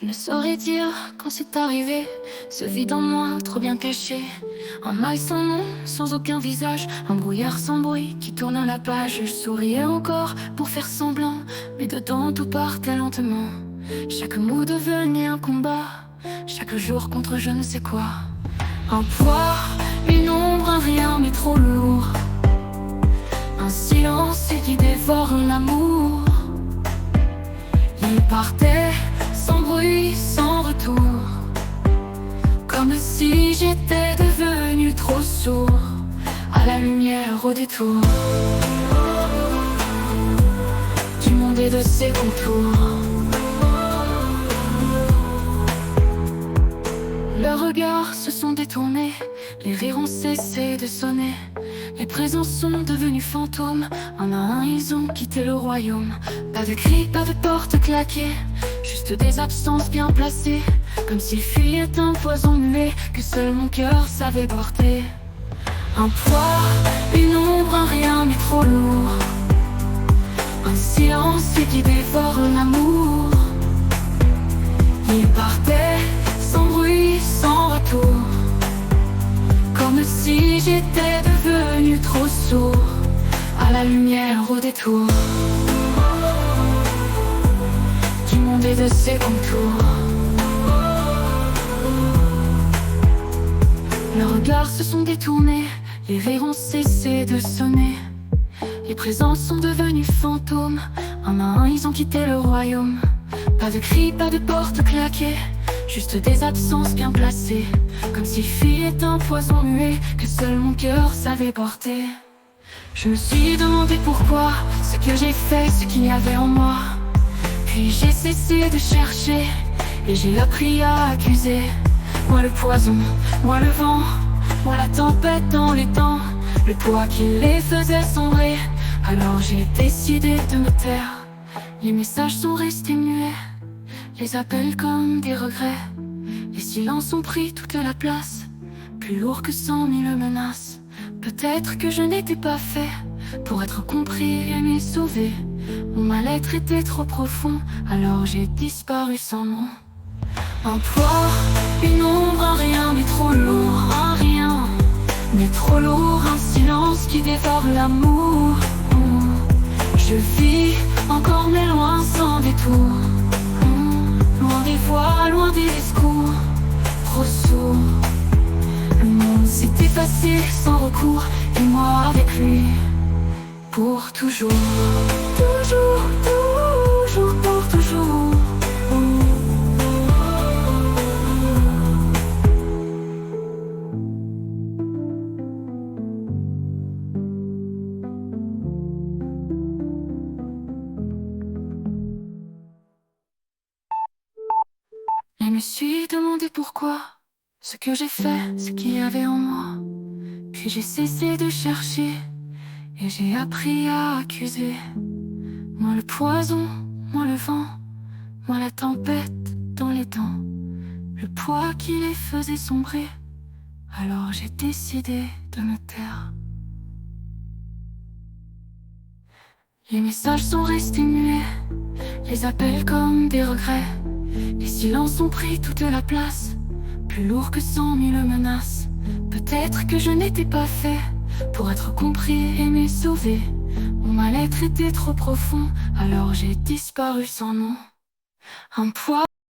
Je ne saurais dire quand c'est arrivé, ce vide en moi trop bien caché. Un mail sans nom, sans aucun visage, un brouillard sans bruit qui tourne à la page. Je souriais encore pour faire semblant, mais dedans tout partait lentement. Chaque mot devenait un combat, chaque jour contre je ne sais quoi. Un poids, une ombre, un rien mais trop lourd. Un silence qui dévore l'amour. Il partait sans bruit, sans retour, comme si j'étais devenu trop sourd à la lumière au détour du monde et de ses contours. Leurs regards se sont détournés, les rires ont cessé de sonner. Les présents sont devenus fantômes, un à un ils ont quitté le royaume. Pas de cris, pas de portes claquées, juste des absences bien placées, comme s'ils fuyaient un poison muet que seul mon cœur savait porter. Un poids, une ombre, un rien mais trop lourd. Un silence qui dévore l'amour. Il partait sans bruit, sans retour, comme si j'étais devenu trop sourd à la lumière au détour du monde et de ses contours. Leurs regards se sont détournés, les rires ont cessé de sonner. Les présents sont devenus fantômes, un à un ils ont quitté le royaume. Pas de cris, pas de portes claquées, juste des absences bien placées, comme s'il fuyait un poison muet que seul mon cœur savait porter. Je me suis demandé pourquoi, ce que j'ai fait, ce qu'il y avait en moi. Puis j'ai cessé de chercher et j'ai appris à accuser. Moi le poison, moi le vent, moi la tempête dans les temps, le poids qui les faisait sombrer. Alors j'ai décidé de me taire. Les messages sont restés muets, les appels comme des regrets. Les silences ont pris toute la place, plus lourd que 100 000 menaces. Peut-être que je n'étais pas fait pour être compris et aimé, sauvé. Mon mal-être était trop profond, alors j'ai disparu sans nom. Un poids, une ombre, un rien mais trop lourd. Un rien mais trop lourd, un silence qui dévore l'amour. Je vis encore mais loin sans détour, loin des voix, loin des discours, trop sourd. Le monde s'est effacé sans recours, et moi avec lui, pour toujours. Toujours, toujours, pour toujours. Je me suis demandé pourquoi, ce que j'ai fait, ce qu'il y avait en moi. Puis j'ai cessé de chercher et j'ai appris à accuser. Moi le poison, moi le vent, moi la tempête dans les temps, le poids qui les faisait sombrer. Alors j'ai décidé de me taire. Les messages sont restés muets, les appels comme des regrets. Les silences ont pris toute la place, plus lourd que 100 000 menaces. Peut-être que je n'étais pas fait pour être compris, aimé, sauvé. Mon mal-être était trop profond, alors j'ai disparu sans nom. Un poids